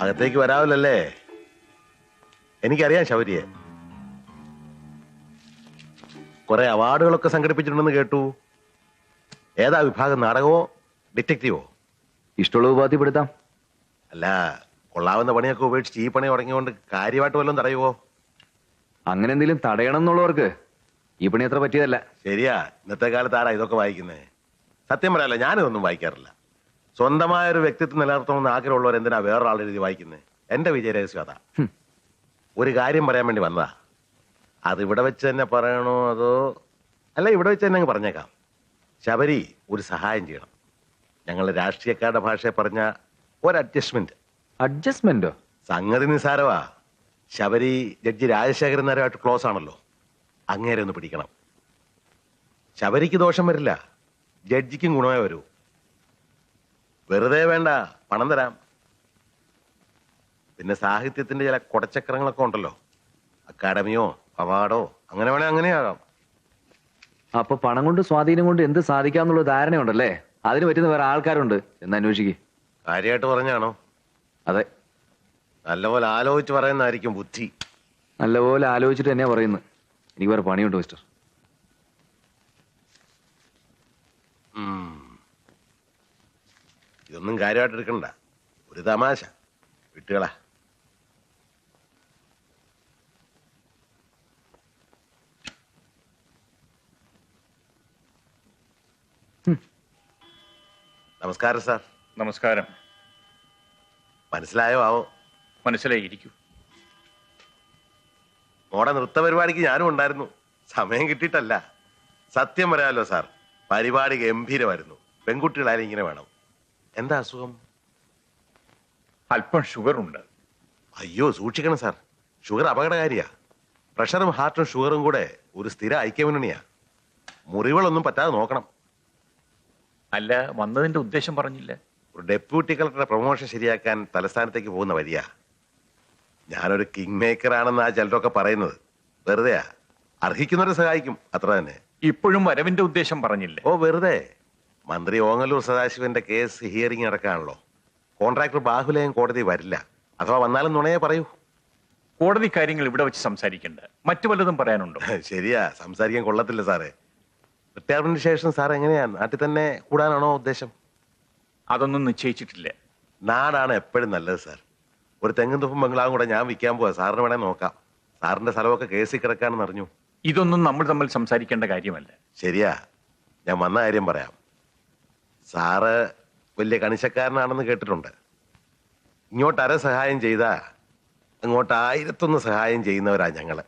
അകത്തേക്ക് വരാവില്ലല്ലേ? എനിക്കറിയാം ശൗര്യെ. കുറെ അവാർഡുകളൊക്കെ സംഘടിപ്പിച്ചിട്ടുണ്ടെന്ന് കേട്ടു. ഏതാ വിഭാഗം? നാടകമോ ഡിറ്റക്റ്റീവോ? ഇഷ്ടമുള്ള ഉപാധിപ്പെടുത്താം. അല്ല, കൊള്ളാവുന്ന പണിയൊക്കെ ഉപേക്ഷിച്ച് ഈ പണി തുടങ്ങിയോണ്ട് കാര്യമായിട്ട് വല്ലതും തടയുവോ? അങ്ങനെ എന്തെങ്കിലും തടയണം എന്നുള്ളവർക്ക് ഈ പണി അത്ര പറ്റിയതല്ല. ശരിയാ, ഇന്നത്തെ കാലത്ത് ആരാ ഇതൊക്കെ വായിക്കുന്നേ? സത്യം പറയാല്ല, ഞാനിതൊന്നും വായിക്കാറില്ല. സ്വന്തമായ ഒരു വ്യക്തിത്വം നിലനിർത്തണമെന്ന് ആഗ്രഹമുള്ളവർ എന്തിനാ വേറൊരാളുടെ എഴുതി വായിക്കുന്നത്? എന്റെ വിജയരഹസ്യം അതാ. ഒരു കാര്യം പറയാൻ വേണ്ടി വന്നതാ. അത് ഇവിടെ വെച്ച് തന്നെ പറയണോ അതോ അല്ല ഇവിടെ വെച്ച് തന്നെ അങ്ങ് പറഞ്ഞേക്കാം. ശബരി ഒരു സഹായം ചെയ്യണം. ഞങ്ങൾ രാഷ്ട്രീയക്കാരുടെ ഭാഷയെ പറഞ്ഞ ഒരു അഡ്ജസ്റ്റ്മെന്റ്. അഡ്ജസ്റ്റ്മെന്റോ? സംഗതി നിസാരവാ. ശബരി ജഡ്ജി രാജശേഖരൻ നേരമായിട്ട് ക്ലോസ് ആണല്ലോ. അങ്ങേരെ ഒന്ന് പിടിക്കണം. ശബരിക്ക് ദോഷം വരില്ല, ജഡ്ജിക്കും ഗുണമേ വരൂ. വെറുതെ വേണ്ട, പണം തരാം. പിന്നെ സാഹിത്യത്തിന്റെ ചില കൊടച്ചക്രങ്ങളൊക്കെ ഉണ്ടല്ലോ, അക്കാഡമിയോ അവാർഡോ, അങ്ങനെ വേണേ അങ്ങനെയാകാം. അപ്പൊ പണം കൊണ്ട് സ്വാധീനം കൊണ്ട് എന്ത് സാധിക്കാന്നുള്ള ധാരണയുണ്ടല്ലേ? അതിന് പറ്റുന്ന വേറെ ആൾക്കാരുണ്ട് എന്ന് അന്വേഷിക്ക്. കാര്യമായിട്ട് പറഞ്ഞാണോ? അതെ, നല്ലപോലെ ആലോചിച്ച് പറയുന്നതായിരിക്കും ബുദ്ധി. നല്ലപോലെ ആലോചിച്ചിട്ട് തന്നെയാ പറയുന്നത്. എനിക്ക് വേറെ പണിയുണ്ട് മിസ്റ്റർ. ഇതൊന്നും കാര്യമായിട്ട് എടുക്കണ്ട, ഒരു തമാശ വിട്ടുകളാ. നമസ്കാരം സാർ. നമസ്കാരം. മനസ്സിലായോ ആവോ? മനസ്സിലായിരിക്കൂ. മോടെ നൃത്ത പരിപാടിക്ക് ഞാനും ഉണ്ടായിരുന്നു. സമയം കിട്ടിയിട്ടല്ല. സത്യം പറയാലോ സാർ, പരിപാടി ഗംഭീരമായിരുന്നു. പെൺകുട്ടികളായാലും ഇങ്ങനെ വേണം. എന്താ അസുഖം? അല്പം ഷുഗർ ഉണ്ട്. അയ്യോ സൂക്ഷിക്കണം സാർ, ഷുഗർ അപകടകാരിയാ. പ്രഷറും ഹാർട്ടും ഷുഗറും കൂടെ ഒരു സ്ഥിര ഐക്യമുന്നണിയാ. മുറിവുകളൊന്നും പറ്റാതെ നോക്കണം. അല്ല, വന്നതിന്റെ ഉദ്ദേശം പറഞ്ഞില്ല. ഒരു ഡെപ്യൂട്ടി കളക്ടറുടെ പ്രൊമോഷൻ ശരിയാക്കാൻ തലസ്ഥാനത്തേക്ക് പോകുന്ന വഴിയാ. ഞാനൊരു കിങ് മേക്കർ ആണെന്ന് ആ ചിലരൊക്കെ പറയുന്നത് വെറുതെയാ. അർഹിക്കുന്നവരെ സഹായിക്കും, അത്ര തന്നെ. ഇപ്പോഴും വരവിന്റെ ഉദ്ദേശം പറഞ്ഞില്ല. ഓ വെറുതെ. മന്ത്രി ഓങ്ങല്ലൂർ സദാശിവന്റെ കേസ് ഹിയറിംഗ് നടക്കാണല്ലോ. കോൺട്രാക്ടർ ബാഹുലയം കോടതി വരില്ല. അഥവാ വന്നാലും നുണയെ പറയൂ. കോടതി കാര്യങ്ങൾ ഇവിടെ വെച്ച് സംസാരിക്കണ്ട. മറ്റു വല്ലതും പറയാനുണ്ടോ? ശരിയാ, സംസാരിക്കാൻ കൊള്ളത്തില്ല സാറേ. റിട്ടയർമെന്റിന് ശേഷം സാർ എങ്ങനെയാ, നാട്ടിൽ തന്നെ കൂടാനാണോ ഉദ്ദേശം? അതൊന്നും നിശ്ചയിച്ചിട്ടില്ല. നാടാണ് എപ്പോഴും നല്ലത് സാർ. ഒരു തെങ്ങും തുപ്പും ബംഗ്ലാവും കൂടെ ഞാൻ വിൽക്കാൻ പോവാ. സാറിന് വേണേ നോക്കാം. സാറിന്റെ സ്ഥലമൊക്കെ കേസിൽ കിടക്കാണെന്ന് അറിഞ്ഞു. ഇതൊന്നും നമ്മൾ തമ്മിൽ സംസാരിക്കേണ്ട കാര്യമല്ല. ശരിയാ, ഞാൻ വന്ന കാര്യം പറയാം. സാറ് വലിയ കണിശക്കാരനാണെന്ന് കേട്ടിട്ടുണ്ട്. ഇങ്ങോട്ട് അര സഹായം ചെയ്താ അങ്ങോട്ട് 1001 സഹായം ചെയ്യുന്നവരാ ഞങ്ങള്.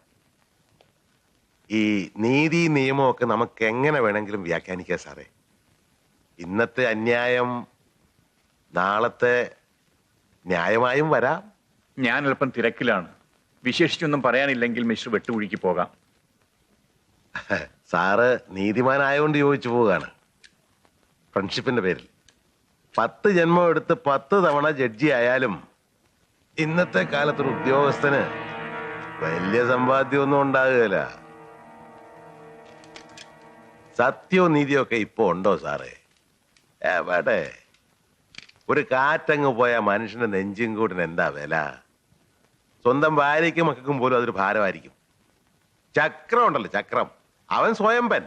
ഈ നീതി നിയമമൊക്കെ നമുക്ക് എങ്ങനെ വേണമെങ്കിലും വ്യാഖ്യാനിക്കാം സാറേ. ഇന്നത്തെ അന്യായം നാളത്തെ ന്യായമായും വരാം. ഞാൻ അല്പം തിരക്കിലാണ്. വിശേഷിച്ചൊന്നും പറയാനില്ലെങ്കിൽ മിസ്റ്റർ വെട്ടുകുഴിക്ക് പോകാം. സാറ് നീതിമാനായോണ്ട് ചോദിച്ചു പോവുകയാണ്. ഫ്രണ്ട്ഷിപ്പിന്റെ പേരിൽ 10 ജന്മം എടുത്ത് 10 തവണ ജഡ്ജി ആയാലും ഇന്നത്തെ കാലത്തൊരു ഉദ്യോഗസ്ഥന് വലിയ സമ്പാദ്യമൊന്നും ഉണ്ടാകുകയില്ല. സത്യവും നീതിയും ഒക്കെ ഇപ്പൊ ഉണ്ടോ സാറേ? എവിടെ? ഒരു കാറ്റങ്ങ് പോയ മനുഷ്യന്റെ നെഞ്ചും കൂടിന് എന്താ വില? സ്വന്തം ഭാര്യയ്ക്കും മക്കൾക്കും പോലും അതൊരു ഭാരമായിരിക്കും. ചക്രം ഉണ്ടല്ലോ, ചക്രം, അവൻ സ്വയംപൻ.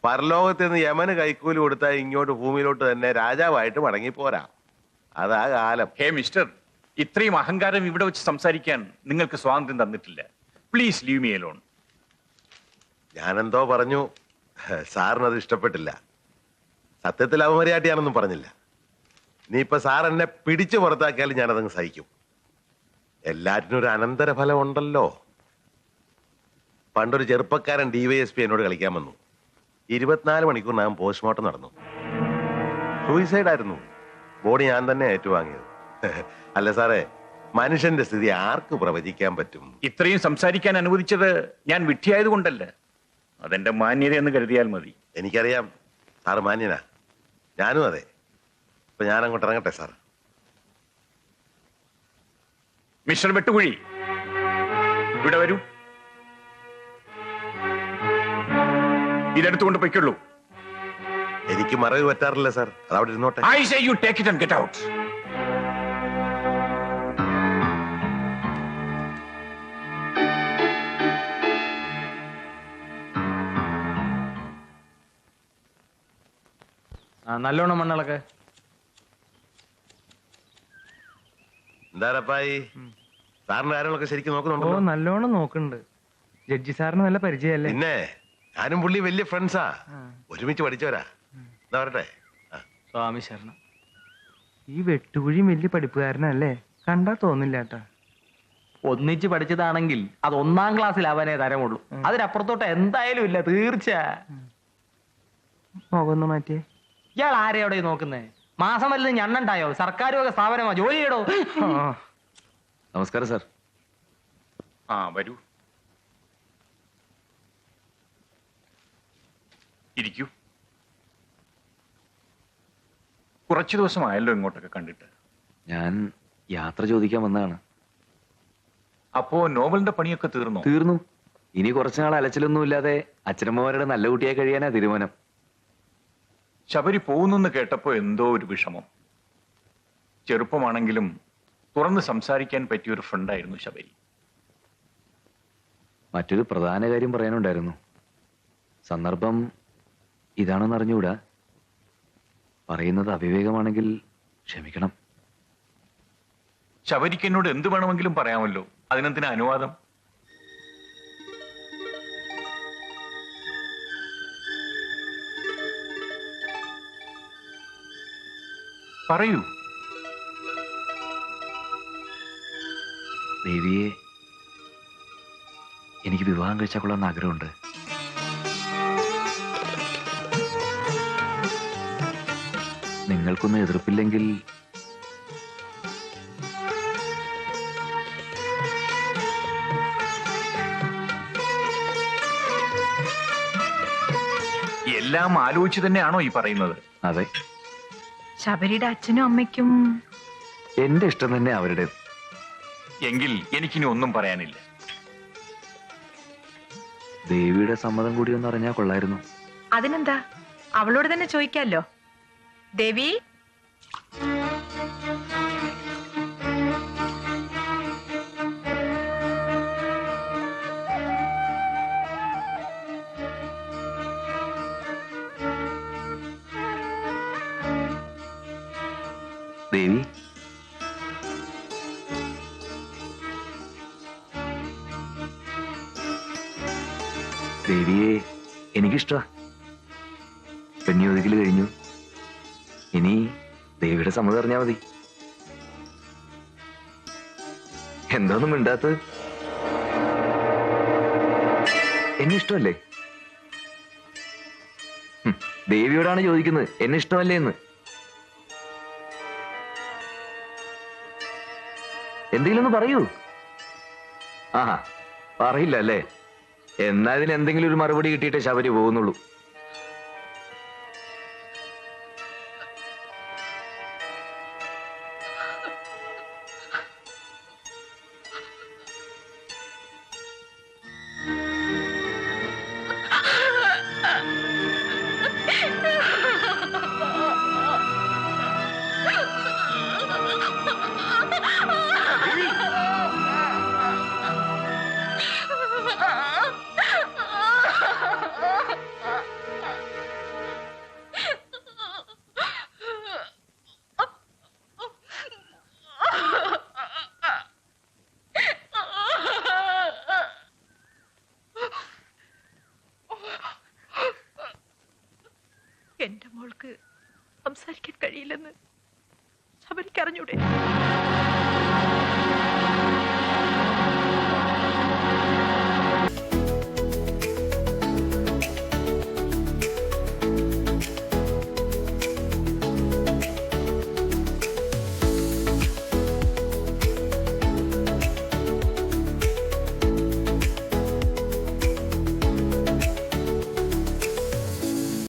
പരലോകത്ത് നിന്ന് യമന് കൈക്കൂലി കൊടുത്താൽ ഇങ്ങോട്ട് ഭൂമിയിലോട്ട് തന്നെ രാജാവായിട്ട് മടങ്ങിപ്പോരാ. അതാ കാലം. ഹേ മിസ്റ്റർ, ഇത്രയും അഹങ്കാരം ഇവിടെ വെച്ച് സംസാരിക്കാൻ നിങ്ങൾക്ക് സ്വാതന്ത്ര്യം തന്നിട്ടില്ല. Please leave me alone. ഞാനെന്തോ പറഞ്ഞു, സാറിനത് ഇഷ്ടപ്പെട്ടില്ല. സത്യത്തിൽ അവമര്യാദയാണെന്നും പറഞ്ഞില്ല. ഇനിയിപ്പൊ സാർ എന്നെ പിടിച്ചു പുറത്താക്കിയാലും ഞാനതങ്ങ് സഹിക്കും. എല്ലാറ്റിനും ഒരു അനന്തരഫലം ഉണ്ടല്ലോ. പണ്ടൊരു ചെറുപ്പക്കാരൻ DYSP എന്നോട് കളിക്കാൻ വന്നു. 24 മണിക്കൂറിനകം പോസ്റ്റ്മോർട്ടം നടന്നു. സൂയിസൈഡ് ആയിരുന്നു. ബോഡി ഞാൻ തന്നെ ഏറ്റുവാങ്ങിയത്. അല്ല സാറേ, മനുഷ്യന്റെ സ്ഥിതി ആർക്ക് പ്രവചിക്കാൻ പറ്റും? ഇത്രയും സംസാരിക്കാൻ അനുവദിച്ചത് ഞാൻ വിഡ്ഢിയായത് കൊണ്ടല്ല. അതെന്റെ മാന്യത എന്ന് കരുതിയാൽ മതി. എനിക്കറിയാം സാറ് മാന്യനാ, ഞാനും അതെ. ഇപ്പൊ ഞാൻ അങ്ങോട്ട് ഇറങ്ങട്ടെ സാർ. മിസ്റ്റർ വെട്ടുകുഴി, ഇവിടെ വരൂ. ഇതെടുത്തുകൊണ്ട് പൊയ്ക്കുള്ളൂ. എനിക്ക് മറവ് പറ്റാറില്ല സാർ, അതവിടെ ഇരുന്നോട്ടെ. I say you take it and get out. നല്ലോണം മണ്ണളൊക്കെ. എന്താരപ്പായി സാറിന്റെ കാര്യങ്ങളൊക്കെ ശരിക്കും ഓ നോക്കുന്നുണ്ടോ? നല്ലോണം നോക്കുന്നുണ്ട്. ജഡ്ജി സാറിന് നല്ല പരിചയമല്ലേ? പിന്നെ ഞാനും പുള്ളി വലിയ ഫ്രണ്ട്സാ, ഒരുമിച്ച് പഠിച്ചവരാ. എന്താ പറയട്ടെ? സ്വാമി ശരണം. ഈ വെട്ടുകുഴിയും വലിയ പഠിപ്പുകാരനല്ലേ? കണ്ടാ തോന്നില്ല കേട്ടാ. ഒന്നിച്ച് പഠിച്ചതാണെങ്കിൽ അത് 1-ാം ക്ലാസ്സിലാവാനേ തരമുള്ളൂ. അതിനപ്പുറത്തോട്ട് എന്തായാലും ഇല്ല, തീർച്ച. മുഖമൊന്ന് മാറ്റിയേ. ഇയാൾ ആരെയോടെ നോക്കുന്നേ? മാസം വല്ലതും ഞണ്ണണ്ടായോ? സർക്കാർ വക സ്ഥാപനമോ? ജോലി ചെയ്യടോ. നമസ്കാരം സാർ. ആ വരൂ, ഇരിക്കൂ. കുറച്ചു ദിവസമായല്ലോ ഇങ്ങോട്ടൊക്കെ കണ്ടിട്ട്. ഞാൻ യാത്ര ചോദിക്കാൻ വന്നതാണ്. അപ്പോ നോവലിന്റെ പണിയൊക്കെ തീർന്നോ? തീർന്നു. ഇനി കുറച്ചുനാൾ അലച്ചിലൊന്നും ഇല്ലാതെ അച്ഛനമ്മമാരുടെ നല്ല കുട്ടിയായി കഴിയാനാ തീരുമാനം. ശബരി പോകുന്നെന്ന് കേട്ടപ്പോ എന്തോ ഒരു വിഷമം. ചെറുപ്പമാണെങ്കിലും തുറന്ന് സംസാരിക്കാൻ പറ്റിയൊരു ഫ്രണ്ടായിരുന്നു ശബരി. മറ്റൊരു പ്രധാന കാര്യം പറയാനുണ്ടായിരുന്നു. സന്ദർഭം ഇതാണെന്ന് അറിഞ്ഞുകൂടാ. പറയുന്നത് അവിവേകമാണെങ്കിൽ ക്ഷമിക്കണം. ശബരിക്ക് എന്നോട് എന്ത് വേണമെങ്കിലും പറയാമല്ലോ, അതിനെന്തിനാ അനുവാദം? പറയൂ. ദേവിയെ എനിക്ക് വിവാഹം കഴിച്ചാൽ കൊള്ളാമെന്ന് ആഗ്രഹമുണ്ട്. നിങ്ങൾക്കൊന്നും എതിർപ്പില്ലെങ്കിൽ എല്ലാം ആലോചിച്ച് തന്നെയാണോ ഈ പറയുന്നത്? അതെ, ശബരിയുടെ അച്ഛനും അമ്മയ്ക്കും എന്റെ ഇഷ്ടം തന്നെ അവരുടെ. എങ്കിൽ എനിക്കിനി ഒന്നും പറയാനില്ല. ദേവിയുടെ സമ്മതം കൂടി ഒന്ന് അറിഞ്ഞാൽ കൊള്ളായിരുന്നു. അതിനെന്താ, അവളോട് തന്നെ ചോദിക്കാലോ. ദേവി, ദേവി, ദേവിയെ എനിക്കിഷ്ടമാ. പെണ്ണിയൊതുക്കല് കഴിഞ്ഞു. ഇനി ദേവിയുടെ സമ്മതം അറിഞ്ഞാ മതി. എന്താന്നും മിണ്ടാത്തത്? എന്നെ ഇഷ്ടമല്ലേ? ദേവിയോടാണ് ചോദിക്കുന്നത്, എന്നെ ഇഷ്ടമല്ലേ എന്ന്. എന്തെങ്കിലും ഒന്ന് പറയൂ. ആഹാ, പറയില്ല അല്ലേ? എന്നാ ഇതിന് എന്തെങ്കിലും ഒരു മറുപടി കിട്ടിയിട്ടേ ശബരി പോകുന്നുള്ളൂ. എന്റെ മോൾക്ക് സംസാരിക്കാൻ കഴിയില്ലെന്ന് ശബരിക്ക് അറിഞ്ഞൂടെ?